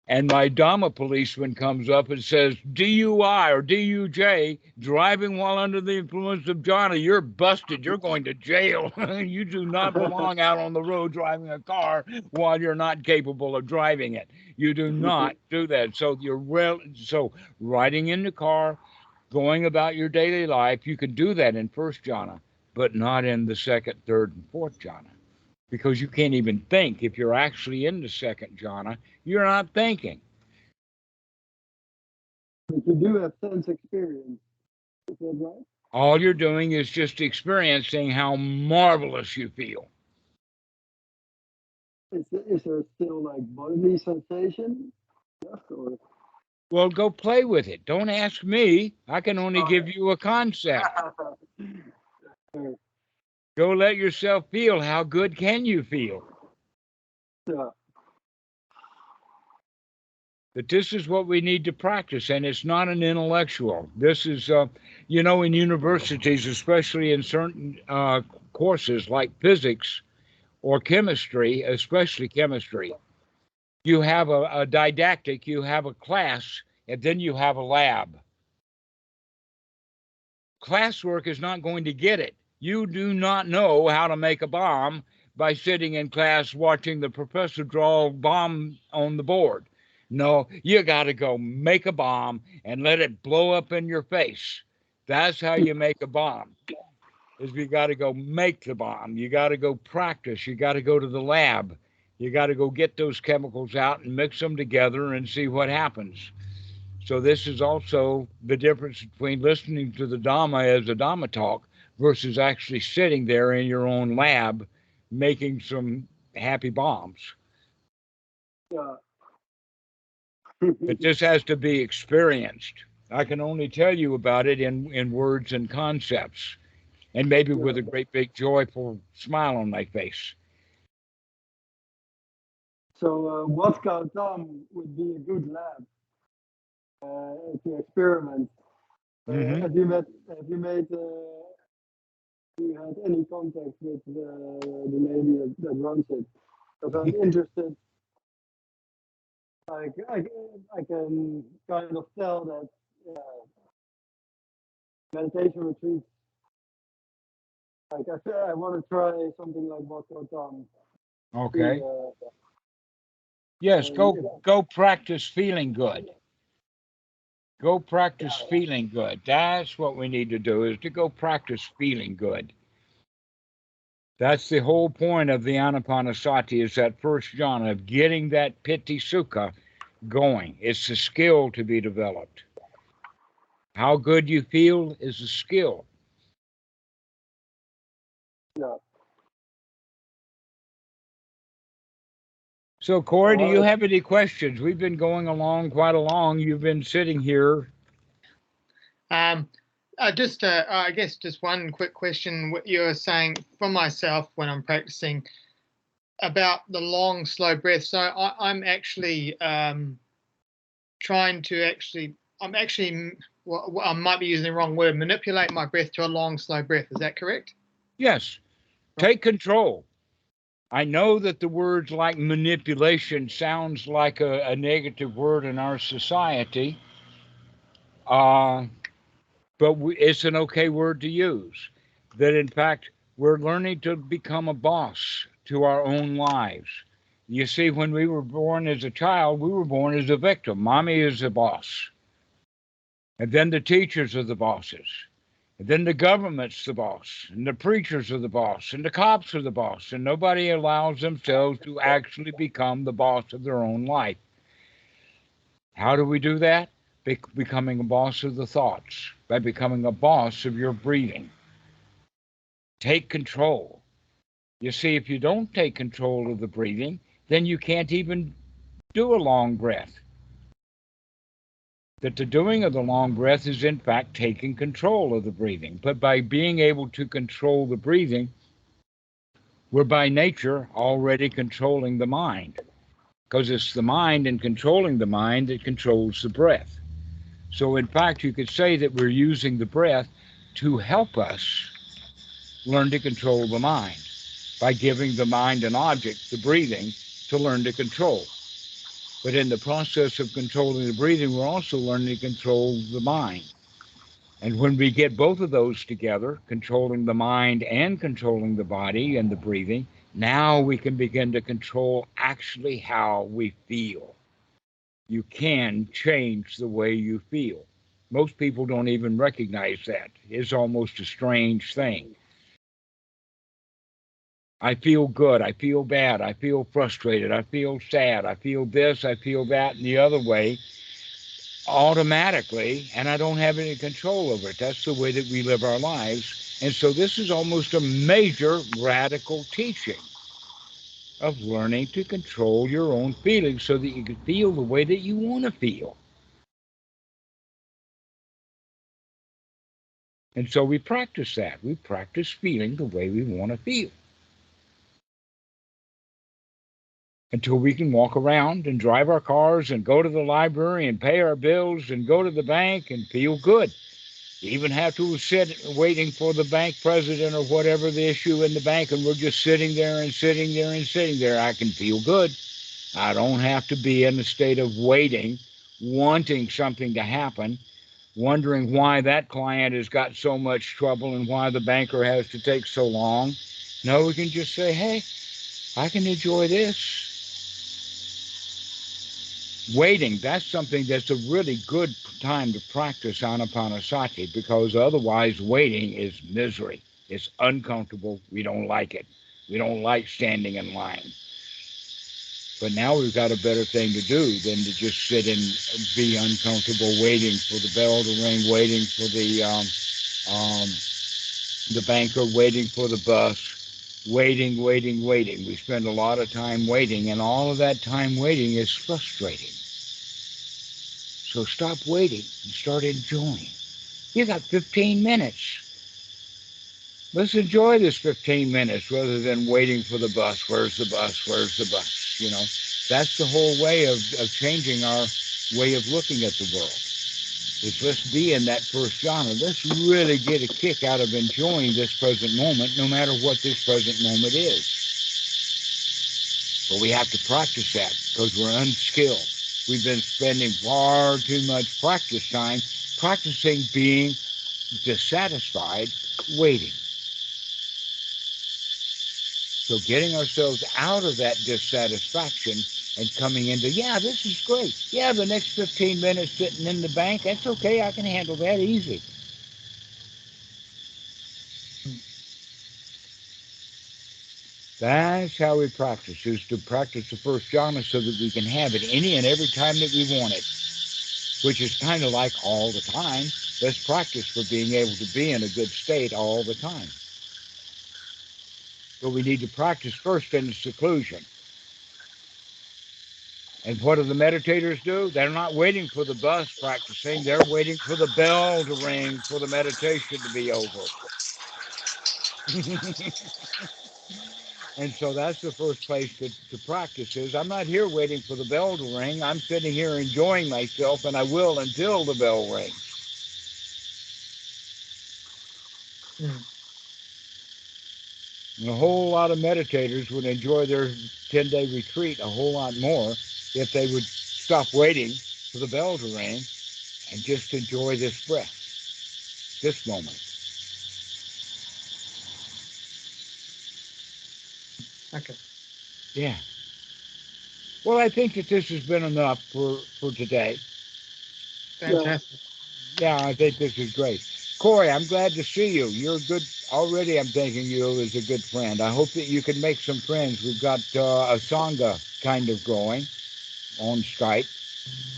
And my Dhamma policeman comes up and says, DUI or DUJ, driving while under the influence of jhana, you're busted. You're going to jail. You do not belong out on the road driving a car while you're not capable of driving it. You do not do that. So so riding in the car, going about your daily life, you can do that in first jhana, but not in the second, third, and fourth jhana. Because you can't even think. If you're actually in the second jhana, you're not thinking. But you do have sense experience. Is that right? All you're doing is just experiencing how marvelous you feel. Is there still like bodily sensation? Yes, or? Well, go play with it. Don't ask me. I can only give you a concept. Go let yourself feel. How good can you feel? Yeah. That this is what we need to practice, and it's not an intellectual. This is, in universities, especially in certain courses like physics or chemistry, especially chemistry, you have a didactic, you have a class, and then you have a lab. Classwork is not going to get it. You do not know how to make a bomb by sitting in class watching the professor draw a bomb on the board. No, you got to go make a bomb and let it blow up in your face. That's how you make a bomb. Is you got to go make the bomb. You got to go practice. You got to go to the lab. You got to go get those chemicals out and mix them together and see what happens. So this is also the difference between listening to the Dhamma as a Dhamma talk versus actually sitting there in your own lab making some happy bombs. Yeah. But this has to be experienced. I can only tell you about it in words and concepts, and maybe with a great big joyful smile on my face. So what Gautam would be a good lab to experiment? Mm-hmm. Have you had any contact with the lady that runs it? Because I'm interested. Like I can kind of tell that meditation retreats. Like I want to try something like what Gautam. Okay. Yes, go practice feeling good. Go practice feeling good. That's what we need to do, is to go practice feeling good. That's the whole point of the Anapanasati, is that first jhana of getting that piti sukha going. It's a skill to be developed. How good you feel is a skill. Yeah. So, Corey, do you Well, have any questions? We've been going along quite along. You've been sitting here. I guess just one quick question. What you were saying for myself when I'm practicing about the long, slow breath. So I'm actually trying to I'm actually, well, I might be using the wrong word, manipulate my breath to a long, slow breath. Is that correct? Yes, take control. I know that the words like manipulation sounds like a negative word in our society, uh, but it's an okay word to use. That in fact, we're learning to become a boss to our own lives. You see, when we were born as a child, we were born as a victim. Mommy is the boss. And then the teachers are the bosses. And then the government's the boss. And the preachers are the boss. And the cops are the boss. And nobody allows themselves to actually become the boss of their own life. How do we do that? Becoming a boss of the thoughts, by becoming a boss of your breathing. Take control. You see, if you don't take control of the breathing, then you can't even do a long breath. That the doing of the long breath is, in fact, taking control of the breathing. But by being able to control the breathing, we're by nature already controlling the mind, because it's the mind and controlling the mind that controls the breath. So, in fact, you could say that we're using the breath to help us learn to control the mind by giving the mind an object, the breathing, to learn to control. But in the process of controlling the breathing, we're also learning to control the mind. And when we get both of those together, controlling the mind and controlling the body and the breathing, now we can begin to control actually how we feel. You can change the way you feel. Most people don't even recognize that. It's almost a strange thing. I feel good. I feel bad. I feel frustrated. I feel sad. I feel this. I feel that, and the other way automatically, and I don't have any control over it. That's the way that we live our lives. And so this is almost a major radical teaching of learning to control your own feelings so that you can feel the way that you want to feel. And so we practice that. We practice feeling the way we want to feel until we can walk around and drive our cars and go to the library and pay our bills and go to the bank and feel good. Even have to sit waiting for the bank president or whatever the issue in the bank, and we're just sitting there and sitting there and sitting there. I can feel good. I don't have to be in a state of waiting, wanting something to happen, wondering why that client has got so much trouble and why the banker has to take so long. No, we can just say, hey, I can enjoy this. Waiting, that's something that's a really good time to practice anapanasati, because otherwise waiting is misery. It's uncomfortable. We don't like it. We don't like standing in line. But now we've got a better thing to do than to just sit and be uncomfortable waiting for the bell to ring, waiting for the banker, waiting for the bus, waiting, waiting, waiting. We spend a lot of time waiting, and all of that time waiting is frustrating. So stop waiting and start enjoying. You got 15 minutes. Let's enjoy this 15 minutes rather than waiting for the bus. Where's the bus? Where's the bus? You know, that's the whole way of changing our way of looking at the world. Is let's be in that first jhana. Let's really get a kick out of enjoying this present moment, no matter what this present moment is. But we have to practice that because we're unskilled. We've been spending far too much practice time practicing being dissatisfied, waiting. So getting ourselves out of that dissatisfaction and coming into, yeah, this is great. Yeah, the next 15 minutes sitting in the bank, that's okay. I can handle that easy. That's how we practice, is to practice the first jhana so that we can have it any and every time that we want it, which is kind of like all the time. best practice for being able to be in a good state all the time. So we need to practice first in seclusion. And what do the meditators do? They're not waiting for the bus practicing. They're waiting for the bell to ring for the meditation to be over. And so that's the first place to practice is I'm not here waiting for the bell to ring. I'm sitting here enjoying myself, and I will until the bell rings. And a whole lot of meditators would enjoy their 10-day retreat a whole lot more if they would stop waiting for the bell to ring and just enjoy this breath, this moment. Okay. Yeah. Well, I think that this has been enough for today. Fantastic. Yeah, I think this is great. Corey, I'm glad to see you. You're good. Already I'm thinking you as a good friend. I hope that you can make some friends. We've got a Sangha kind of going on Skype.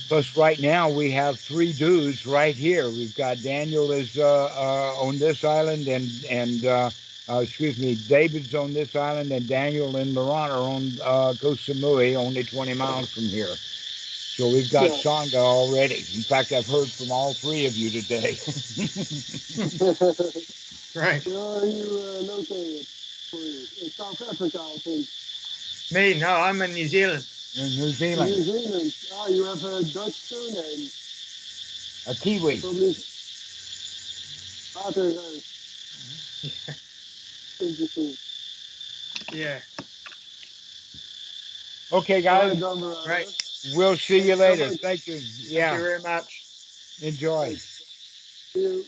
Plus, right now we have 3 dudes right here. We've got Daniel is on this island, and excuse me, David's on this island, and Daniel and Laurent are on Koh Samui, only 20 miles from here. So we've got Sangha already. In fact, I've heard from all 3 of you today. Right. Where are you located? In South Africa, I think. Me? No, I'm in New Zealand. In New Zealand. New Zealand. Ah, you have a Dutch surname. A Kiwi. Probably Waterhuis. Interesting. Yeah. Okay, All right, guys. Dhammarato. Right. We'll see you Thank you later. so much. Thank you. Thank Yeah. you very much. Enjoy. See you.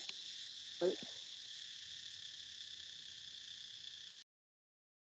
Bye.